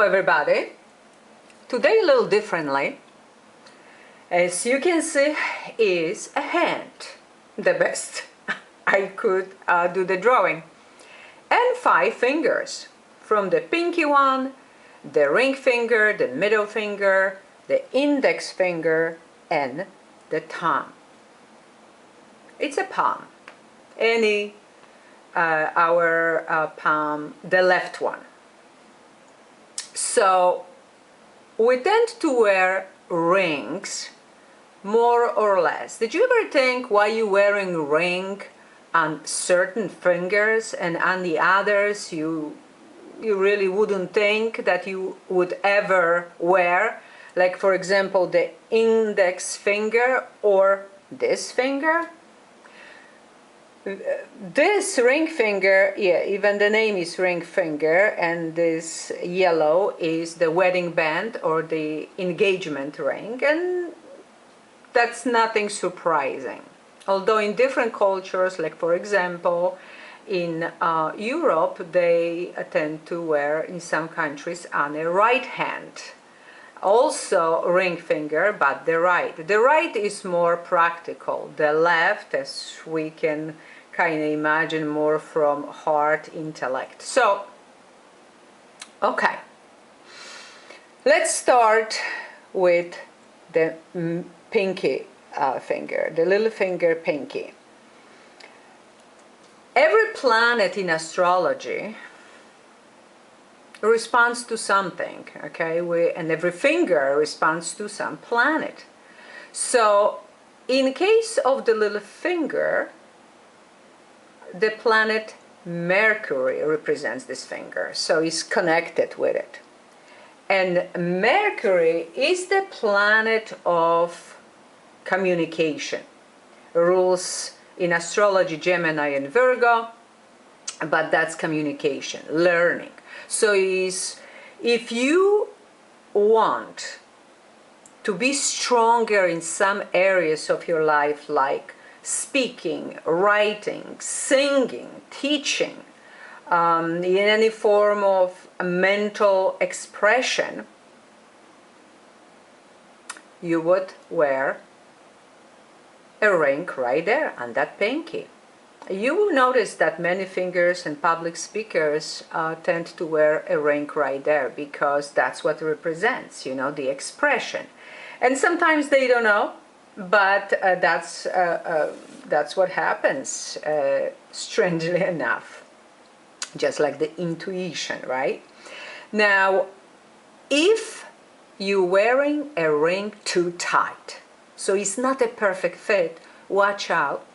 Hello everybody. Today a little differently. As you can see is a hand, the best I could do the drawing, and 5 fingers, from the pinky one, the ring finger, the middle finger, the index finger, and the thumb. It's a palm. Our palm, the left one. So we tend to wear rings more or less. Did you ever think why you're wearing a ring on certain fingers and on the others you really wouldn't think that you would ever wear? Like, for example, the index finger or this finger. This ring finger, yeah, even the name is ring finger, and this yellow is the wedding band or the engagement ring, and that's nothing surprising. Although in different cultures, like for example in Europe, they tend to wear in some countries on a right hand. Also ring finger, but the right. The right is more practical. The left, as we can kind of imagine, more from heart, intellect. So, okay. Let's start with the pinky finger, the little finger pinky. Every planet in astrology responds to something, okay? And every finger responds to some planet. So in case of the little finger, the planet Mercury represents this finger, so it's connected with it. And Mercury is the planet of communication. Rules in astrology Gemini and Virgo, but that's communication, learning. So if you want to be stronger in some areas of your life, like speaking, writing, singing, teaching, in any form of mental expression, you would wear a ring right there on that pinky. You will notice that many fingers and public speakers tend to wear a ring right there because that's what it represents, you know, the expression. And sometimes they don't know, but that's what happens, strangely enough, just like the intuition, right? Now, if you're wearing a ring too tight, so it's not a perfect fit, watch out,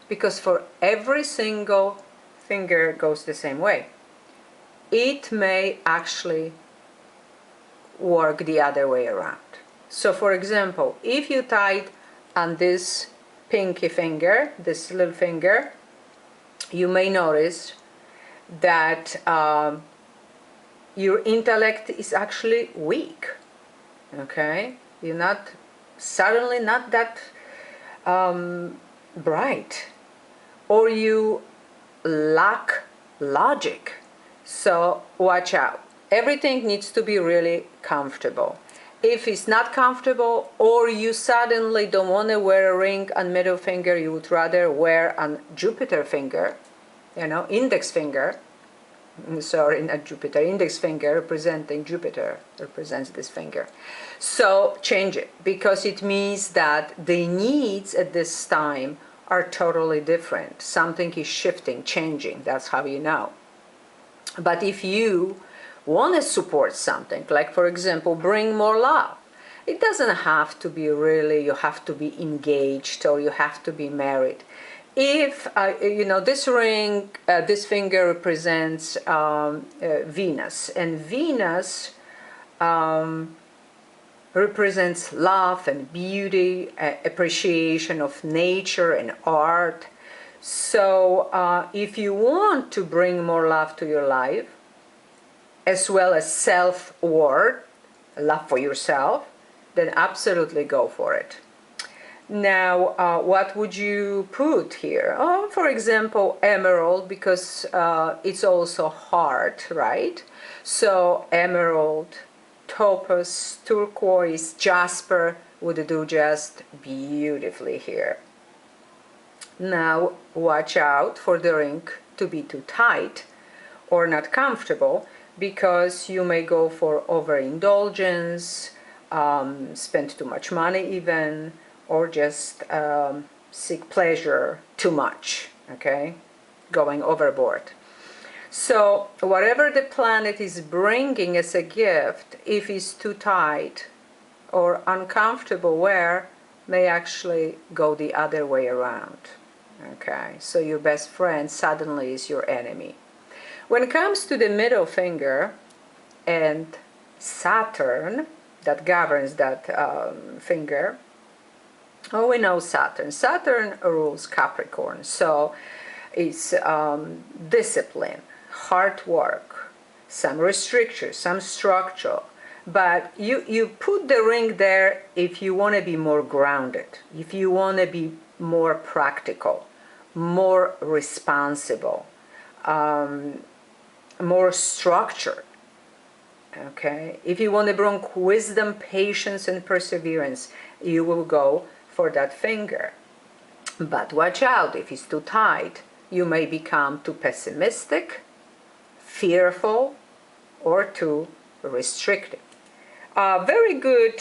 because for every single finger goes the same way. It may actually work the other way around. So for example, if you tied on this pinky finger, this little finger, you may notice that your intellect is actually weak, okay? You're not suddenly not that bright, or you lack logic. So watch out. Everything needs to be really comfortable. If it's not comfortable, or you suddenly don't want to wear a ring on middle finger, you would rather wear on Jupiter finger, you know, index finger, sorry, not Jupiter, index finger representing Jupiter, represents this finger. So change it, because it means that the needs at this time are totally different. Something is shifting, changing, that's how you know. But if you want to support something, like for example, bring more love, it doesn't have to be really, you have to be engaged or you have to be married. If you know, this ring, this finger represents Venus, and Venus represents love and beauty, appreciation of nature and art. So if you want to bring more love to your life, as well as self-worth, love for yourself, then absolutely go for it. Now, what would you put here? Oh, for example, emerald, because it's also heart, right? So emerald, topaz, turquoise, jasper would do just beautifully here. Now, watch out for the ring to be too tight or not comfortable, because you may go for overindulgence, spend too much money even, or just seek pleasure too much, okay? Going overboard. So whatever the planet is bringing as a gift, if it's too tight or uncomfortable wear, may actually go the other way around, okay? So your best friend suddenly is your enemy. When it comes to the middle finger and Saturn, that governs that finger, oh, we know Saturn. Saturn rules Capricorn, so it's discipline, hard work, some restrictions, some structure. But you put the ring there if you want to be more grounded, if you want to be more practical, more responsible, more structured. Okay, if you want to bring wisdom, patience, and perseverance, you will go for that finger. But watch out, if it's too tight, you may become too pessimistic, fearful, or too restrictive. Very good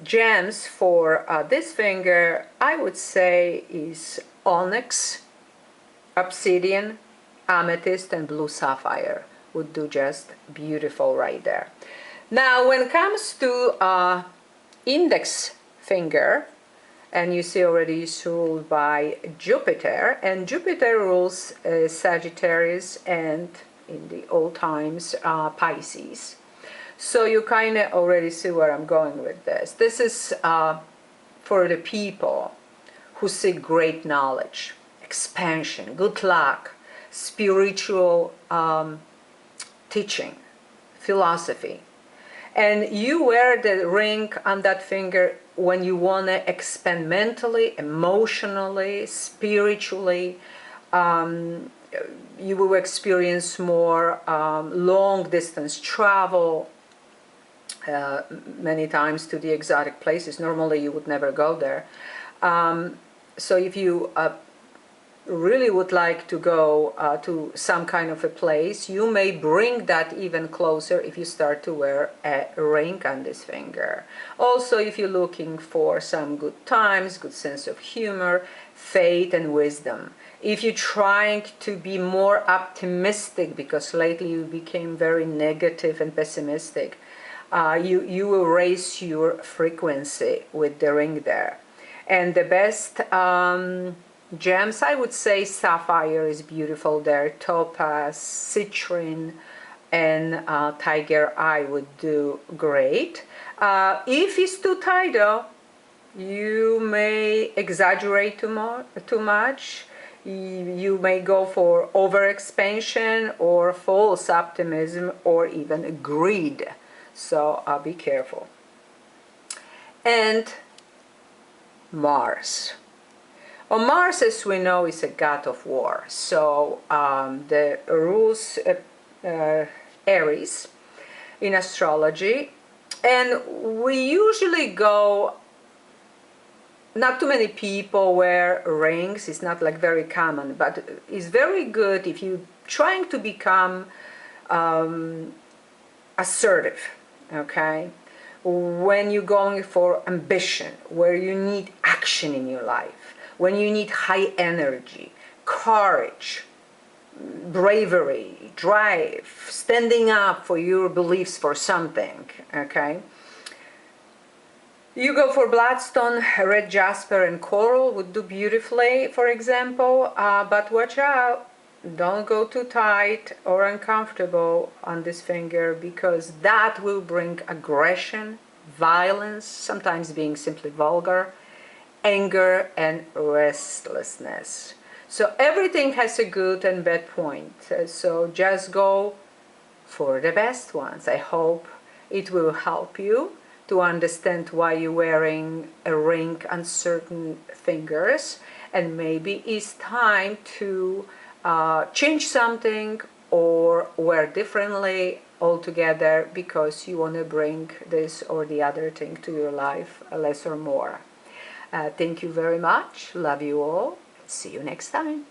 gems for this finger, I would say, is onyx, obsidian, amethyst, and blue sapphire. Would do just beautiful right there. Now, when it comes to index finger, and you see already it's ruled by Jupiter, and Jupiter rules Sagittarius and in the old times Pisces. So you kind of already see where I'm going with this. This is for the people who seek great knowledge, expansion, good luck, spiritual teaching, philosophy. And you wear the ring on that finger when you want to expand mentally, emotionally, spiritually. You will experience more long distance travel, many times to the exotic places. Normally you would never go there. So if you really would like to go to some kind of a place, you may bring that even closer if you start to wear a ring on this finger. Also, if you're looking for some good times, good sense of humor, faith and wisdom. If you're trying to be more optimistic, because lately you became very negative and pessimistic, you will raise your frequency with the ring there. And the best gems, I would say sapphire is beautiful there, topaz, citrine, and tiger eye would do great. If it's too tight though, you may exaggerate too much. You may go for overexpansion or false optimism or even greed. So be careful. And Mars. Well, Mars, as we know, is a god of war. So the rules Aries in astrology. And we usually go, not too many people wear rings. It's not like very common, but it's very good if you're trying to become assertive, okay? When you're going for ambition, where you need action in your life, when you need high energy, courage, bravery, drive, standing up for your beliefs for something, okay? You go for bloodstone, red jasper and coral would do beautifully, for example, but watch out, don't go too tight or uncomfortable on this finger, because that will bring aggression, violence, sometimes being simply vulgar, anger and restlessness. So everything has a good and bad point. So just go for the best ones. I hope it will help you to understand why you're wearing a ring on certain fingers, and maybe it's time to change something or wear differently altogether because you want to bring this or the other thing to your life, less or more. Thank you very much. Love you all. See you next time.